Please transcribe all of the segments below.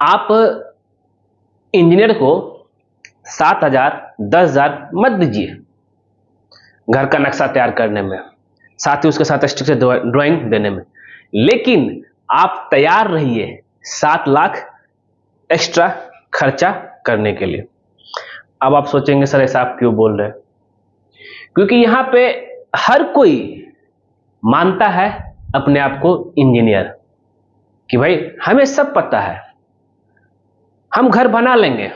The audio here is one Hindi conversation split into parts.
आप इंजीनियर को 7,000 10,000 मत दीजिए घर का नक्शा तैयार करने में, साथ ही उसके साथ स्ट्रक्चर ड्राइंग देने में, लेकिन आप तैयार रहिए 7 लाख एक्स्ट्रा खर्चा करने के लिए। अब आप सोचेंगे सर ऐसा आप क्यों बोल रहे हैं? क्योंकि यहां पे हर कोई मानता है अपने आप को इंजीनियर कि भाई हमें सब पता है, हम घर बना लेंगे।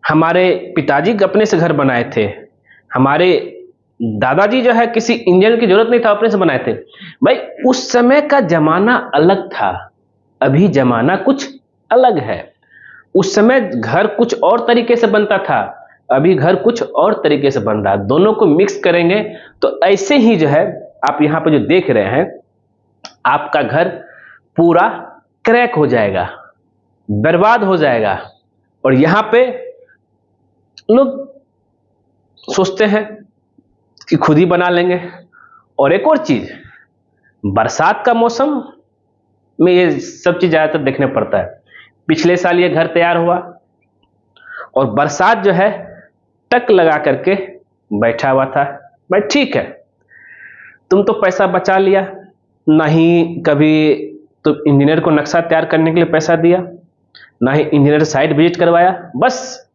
हमारे पिताजी अपने से घर बनाए थे, हमारे दादाजी जो है किसी इंजीनियर की जरूरत नहीं था, अपने से बनाए थे। भाई उस समय का जमाना अलग था, अभी जमाना कुछ अलग है। उस समय घर कुछ और तरीके से बनता था, अभी घर कुछ और तरीके से बन रहा है। दोनों को मिक्स करेंगे तो ऐसे ही जो है आप यहाँ पे जो देख रहे हैं, आपका घर पूरा क्रैक हो जाएगा, बर्बाद हो जाएगा। और यहाँ पे लोग सोचते हैं कि खुद ही बना लेंगे। और एक और चीज, बरसात का मौसम में ये सब चीज ज्यादातर देखने पड़ता है। पिछले साल ये घर तैयार हुआ और बरसात जो है टक लगा करके बैठा हुआ था। भाई ठीक है, तुम तो पैसा बचा लिया, ना ही कभी तो इंजीनियर को नक्शा तैयार करने के लिए पैसा दिया, ना ही इंजीनियर साइट विजिट करवाया, बस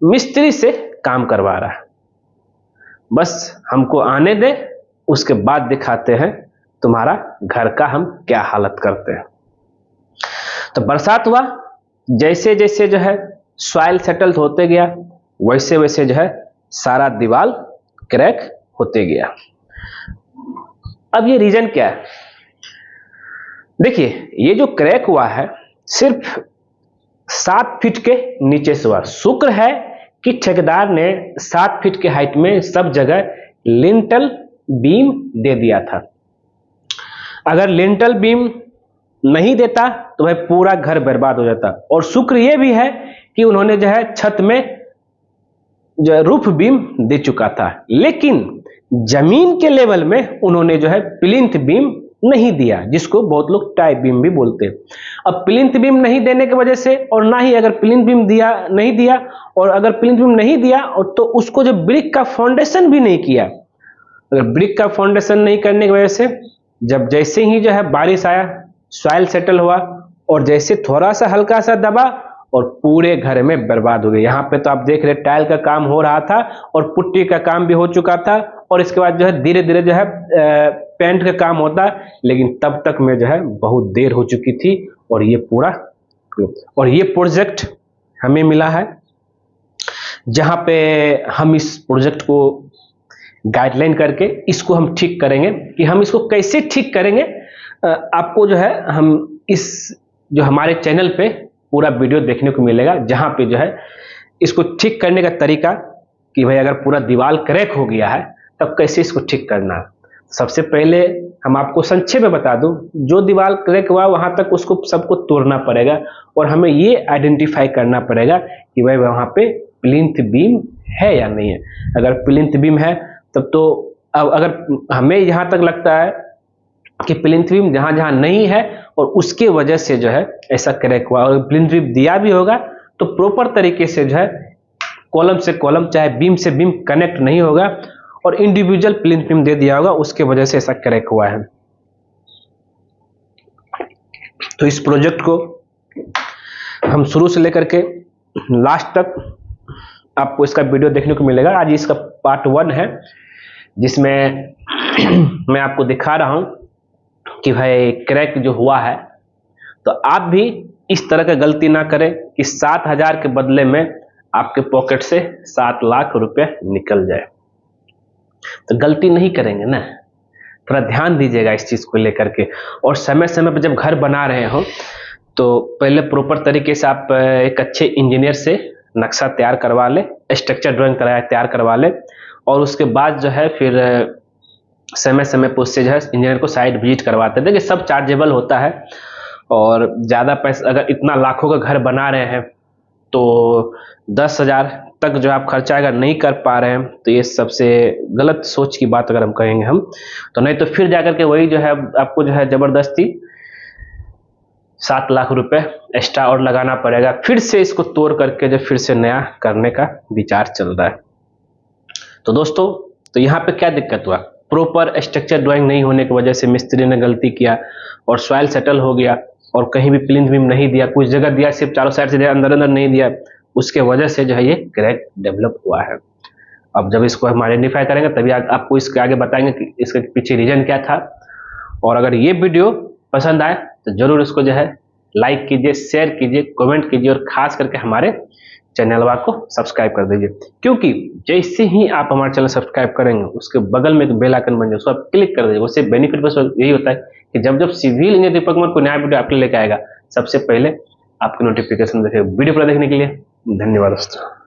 मिस्त्री से काम करवा रहा है। बस हमको आने दे, उसके बाद दिखाते हैं तुम्हारा घर का हम क्या हालत करते हैं। तो बरसात हुआ, जैसे जैसे जो है सॉइल सेटल होते गया, वैसे वैसे जो है सारा दीवार क्रैक होते गया। अब ये रीजन क्या है? देखिए, ये जो क्रैक हुआ है सिर्फ 7 फीट के नीचे से हुआ। शुक्र है कि ठेकेदार ने 7 फीट के हाइट में सब जगह लिंटल बीम दे दिया था। अगर लिंटल बीम नहीं देता तो भाई पूरा घर बर्बाद हो जाता। और शुक्र ये भी है कि उन्होंने जो है छत में जो रूफ बीम दे चुका था, लेकिन जमीन के लेवल में उन्होंने जो है प्लिंथ बीम नहीं दिया, जिसको बहुत लोग टाई बीम भी बोलते हैं। अब प्लिंथ बीम नहीं देने की वजह से, और ना ही अगर प्लिंथ बीम दिया नहीं दिया, और अगर प्लिंथ बीम नहीं दिया और तो उसको जो ब्रिक का फाउंडेशन भी नहीं किया। अगर ब्रिक का फाउंडेशन नहीं करने की वजह से जब जैसे ही जो है बारिश आया, सॉइल सेटल हुआ और जैसे थोड़ा सा हल्का सा दबा और पूरे घर में बर्बाद हो गए। यहाँ पे तो आप देख रहे टाइल का काम हो रहा था और पुट्टी का काम भी हो चुका था, और इसके बाद जो है धीरे धीरे जो है पेंट का काम होता, लेकिन तब तक में जो है बहुत देर हो चुकी थी। और ये पूरा, और ये प्रोजेक्ट हमें मिला है, जहां पे हम इस प्रोजेक्ट को गाइडलाइन करके इसको हम ठीक करेंगे। कि हम इसको कैसे ठीक करेंगे, आपको जो है हम इस जो हमारे चैनल पे पूरा वीडियो देखने को मिलेगा, जहां पे जो है इसको ठीक करने का तरीका, कि भाई अगर पूरा दीवार क्रैक हो गया है तब कैसे इसको ठीक करना है। सबसे पहले हम आपको संक्षेप में बता दूं, जो दीवार क्रैक हुआ वहां तक उसको सबको तोड़ना पड़ेगा, और हमें ये आइडेंटिफाई करना पड़ेगा कि भाई वहां पे प्लिंथ बीम है या नहीं है। अगर प्लिंथ बीम है तब तो, अब अगर हमें यहां तक लगता है कि प्लिंथ बीम जहां जहां नहीं है और उसके वजह से जो है ऐसा क्रैक हुआ, और प्लिंथ बीम दिया भी होगा तो प्रॉपर तरीके से जो है कॉलम से कॉलम चाहे बीम से बीम कनेक्ट नहीं होगा, और इंडिविजुअल प्लिंथ बीम दे दिया होगा, उसके वजह से ऐसा क्रैक हुआ है। तो इस प्रोजेक्ट को हम शुरू से लेकर के लास्ट तक आपको इसका वीडियो देखने को मिलेगा। आज इसका पार्ट 1 है, जिसमें मैं आपको दिखा रहा हूं कि भाई क्रैक जो हुआ है, तो आप भी इस तरह का गलती ना करें कि 7,000 के बदले में आपके पॉकेट से 7 लाख रुपए निकल जाए। तो गलती नहीं करेंगे ना, थोड़ा ध्यान दीजिएगा इस चीज को लेकर के। और समय समय पर जब घर बना रहे हो तो पहले प्रॉपर तरीके से आप एक अच्छे इंजीनियर से नक्शा तैयार करवा ले, स्ट्रक्चर ड्राइंग तैयार करवा ले, और उसके बाद जो है फिर समय समय पर उससे जो है इंजीनियर को साइट विजिट करवाते हैं। देखिए सब चार्जेबल होता है, और ज़्यादा पैसा, अगर इतना लाखों का घर बना रहे हैं तो 10,000 तक जो आप खर्चा अगर नहीं कर पा रहे हैं तो ये सबसे गलत सोच की बात अगर हम कहेंगे हम तो। नहीं तो फिर जाकर के वही जो है आपको जो है ज़बरदस्ती 7 लाख रुपए एक्स्ट्रा और लगाना पड़ेगा। फिर से इसको तोड़ करके जो फिर से नया करने का विचार चल रहा है। तो दोस्तों, तो यहाँ पे क्या दिक्कत हुआ? प्रॉपर स्ट्रक्चर ड्राइंग नहीं होने की वजह से मिस्त्री ने गलती किया और सॉइल सेटल हो गया और कहीं भी प्लिंथ बीम नहीं दिया, कुछ जगह दिया, सिर्फ चारों साइड से दिया, अंदर अंदर नहीं दिया। उसके वजह से जो है ये क्रैक डेवलप हुआ है। अब जब इसको हम आइडेंटिफाई करेंगे तभी आपको इसके आगे बताएंगे कि इसके पीछे रीजन क्या था। और अगर ये वीडियो पसंद आए तो जरूर इसको जो है लाइक कीजिए, शेयर कीजिए, कमेंट कीजिए और खास करके हमारे चैनल को सब्सक्राइब कर दीजिए, क्योंकि जैसे ही आप हमारे चैनल सब्सक्राइब करेंगे उसके बगल में एक बेल आइकन बन जाए, उसको आप क्लिक कर दीजिए। उससे बेनिफिट बस यही होता है कि जब जब सिविल इंजीनियर दीपक कुमार को नया वीडियो आपके लेके आएगा, सबसे पहले आपके नोटिफिकेशन देखेगा। वीडियो पूरा देखने के लिए धन्यवाद दोस्तों।